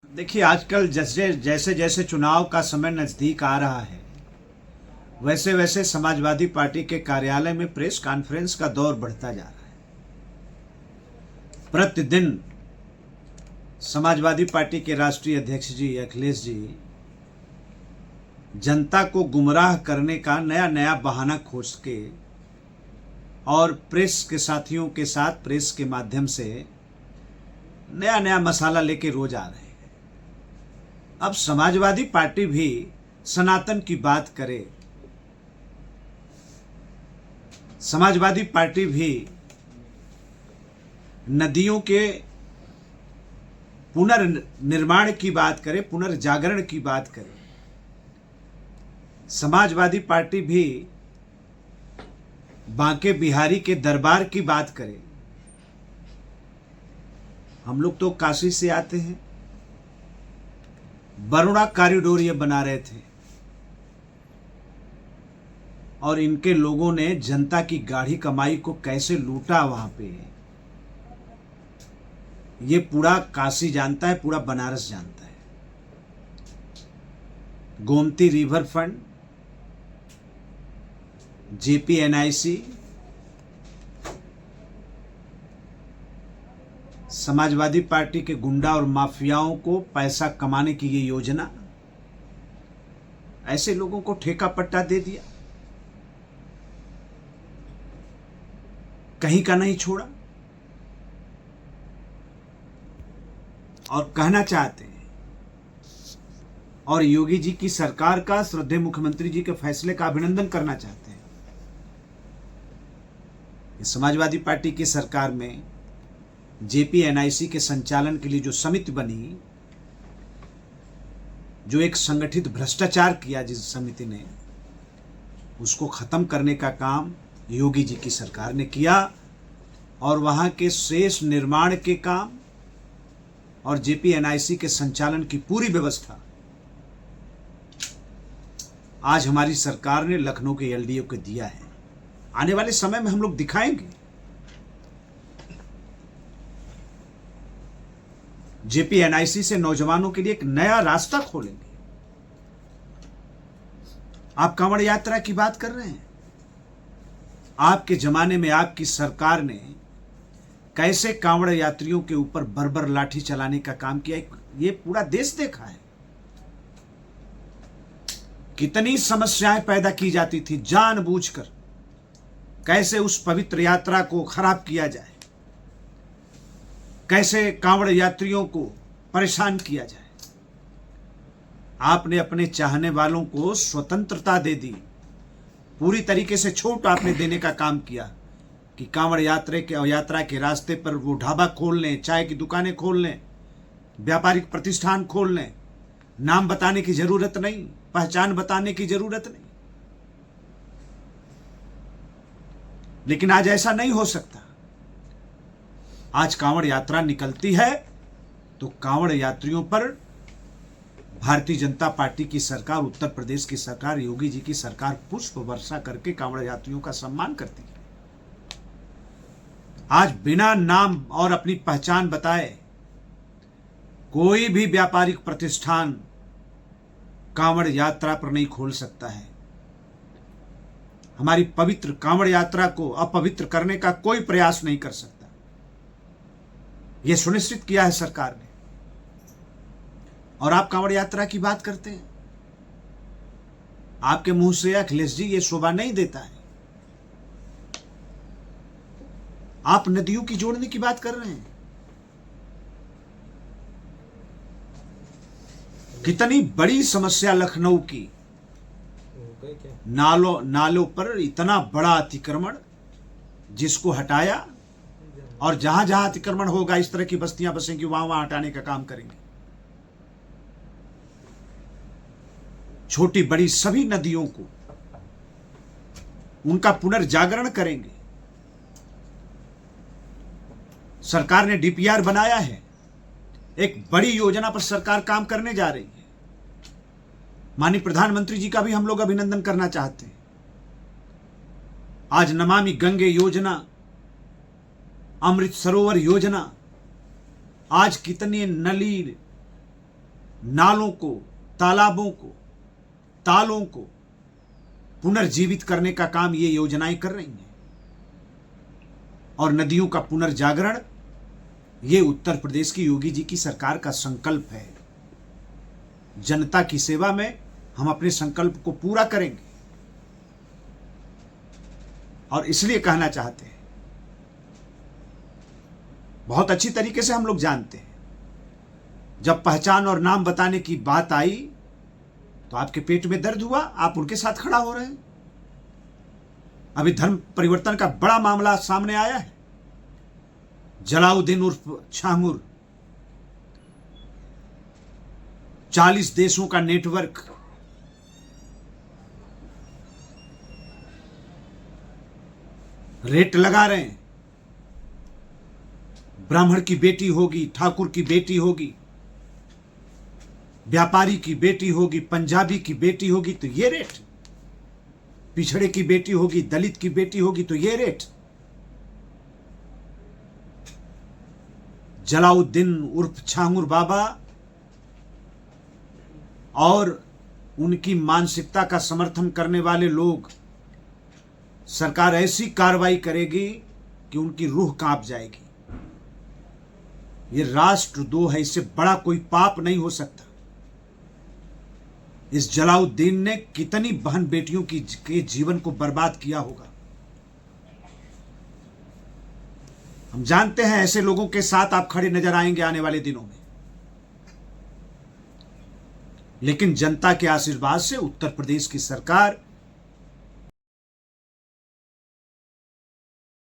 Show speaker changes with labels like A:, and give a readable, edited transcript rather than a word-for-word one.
A: देखिए, आजकल जैसे जैसे जैसे चुनाव का समय नज़दीक आ रहा है, वैसे वैसे समाजवादी पार्टी के कार्यालय में प्रेस कॉन्फ्रेंस का दौर बढ़ता जा रहा है। प्रतिदिन समाजवादी पार्टी के राष्ट्रीय अध्यक्ष जी अखिलेश जी जनता को गुमराह करने का नया नया बहाना खोज के और प्रेस के साथियों के साथ प्रेस के माध्यम से नया नया मसाला लेके रोज आ रहे हैं। अब समाजवादी पार्टी भी सनातन की बात करे, समाजवादी पार्टी भी नदियों के पुनर्निर्माण की बात करे, पुनर्जागरण की बात करे। समाजवादी पार्टी भी बांके बिहारी के दरबार की बात करे। हम लोग तो काशी से आते हैं, बरुणा कॉरिडोर ये बना रहे थे और इनके लोगों ने जनता की गाढ़ी कमाई को कैसे लूटा वहां पे, ये पूरा काशी जानता है, पूरा बनारस जानता है। Gomti river fund, JPNIC, Samajwadi party के गुंडा और माफियाओं को पैसा कमाने की ये योजना, ऐसे लोगों को ठेका पट्टा दे दिया, कहीं का नहीं छोड़ा। और कहना चाहते हैं और योगी जी की सरकार का, श्रद्धेय मुख्यमंत्री जी के फैसले का अभिनंदन करना चाहते हैं। समाजवादी पार्टी की सरकार में जेपीएनआईसी के संचालन के लिए जो समिति बनी, जो एक संगठित भ्रष्टाचार किया जिस समिति ने, उसको खत्म करने का काम योगी जी की सरकार ने किया और वहां के शेष निर्माण के काम और जेपीएनआईसी के संचालन की पूरी व्यवस्था आज हमारी सरकार ने लखनऊ के एलडीओ को दिया है। आने वाले समय में हम लोग दिखाएंगे। जेपीएनआईसी से नौजवानों के लिए एक नया रास्ता खोलेंगे। आप कांवड़ यात्रा की बात कर रहे हैं, आपके जमाने में आपकी सरकार ने कैसे कांवड़ यात्रियों के ऊपर बर्बर लाठी चलाने का काम किया, ये पूरा देश देखा है। कितनी समस्याएं पैदा की जाती थी जानबूझकर, कैसे उस पवित्र यात्रा को खराब किया जाए, कैसे कांवड़ यात्रियों को परेशान किया जाए। आपने अपने चाहने वालों को स्वतंत्रता दे दी, पूरी तरीके से छूट आपने देने का काम किया कि कांवड़ यात्रा के रास्ते पर वो ढाबा खोल लें, चाय की दुकानें खोल लें, व्यापारिक प्रतिष्ठान खोल लें। नाम बताने की जरूरत नहीं, पहचान बताने की जरूरत नहीं। लेकिन आज ऐसा नहीं हो सकता। आज कांवड़ यात्रा निकलती है तो कांवड़ यात्रियों पर भारतीय जनता पार्टी की सरकार, उत्तर प्रदेश की सरकार, योगी जी की सरकार पुष्प वर्षा करके कांवड़ यात्रियों का सम्मान करती है। आज बिना नाम और अपनी पहचान बताए कोई भी व्यापारिक प्रतिष्ठान कांवड़ यात्रा पर नहीं खोल सकता है। हमारी पवित्र कांवड़ यात्रा को अपवित्र करने का कोई प्रयास नहीं कर सकता। यह सुनिश्चित किया है सरकार ने। और आप कांवड़ यात्रा की बात करते हैं, आपके मुंह से अखिलेश जी ये शोभा नहीं देता है। आप नदियों की जोड़ने की बात कर रहे हैं। कितनी बड़ी समस्या लखनऊ की, नालों पर इतना बड़ा अतिक्रमण जिसको हटाया, और जहां जहां अतिक्रमण होगा इस तरह की बस्तियां बसेंगी, वहां वहां हटाने का काम करेंगे। छोटी बड़ी सभी नदियों को उनका पुनर्जागरण करेंगे। सरकार ने डीपीआर बनाया है, एक बड़ी योजना पर सरकार काम करने जा रही है। माननीय प्रधानमंत्री जी का भी हम लोग अभिनंदन करना चाहते हैं। आज नमामि गंगे योजना, अमृत सरोवर योजना, आज कितनी नली नालों को, तालाबों को, तालों को पुनर्जीवित करने का काम ये योजनाएं कर रही हैं। और नदियों का पुनर्जागरण ये उत्तर प्रदेश की योगी जी की सरकार का संकल्प है। जनता की सेवा में हम अपने संकल्प को पूरा करेंगे। और इसलिए कहना चाहते हैं, बहुत अच्छी तरीके से हम लोग जानते हैं, जब पहचान और नाम बताने की बात आई तो आपके पेट में दर्द हुआ, आप उनके साथ खड़ा हो रहे हैं। अभी धर्म परिवर्तन का बड़ा मामला सामने आया है। जलाउद्दीन उर्फ छांगुर, 40 देशों का नेटवर्क, रेट लगा रहे हैं। ब्राह्मण की बेटी होगी, ठाकुर की बेटी होगी, व्यापारी की बेटी होगी, पंजाबी की बेटी होगी तो ये रेट, पिछड़े की बेटी होगी, दलित की बेटी होगी तो ये रेट। जलाउद्दीन उर्फ छांगुर बाबा और उनकी मानसिकता का समर्थन करने वाले लोग, सरकार ऐसी कार्रवाई करेगी कि उनकी रूह कांप जाएगी। ये राष्ट्रद्रोह है, इससे बड़ा कोई पाप नहीं हो सकता। इस जलाउद्दीन ने कितनी बहन बेटियों के जीवन को बर्बाद किया होगा। हम जानते हैं ऐसे लोगों के साथ आप खड़े नजर आएंगे आने वाले दिनों में। लेकिन जनता के आशीर्वाद से उत्तर प्रदेश की सरकार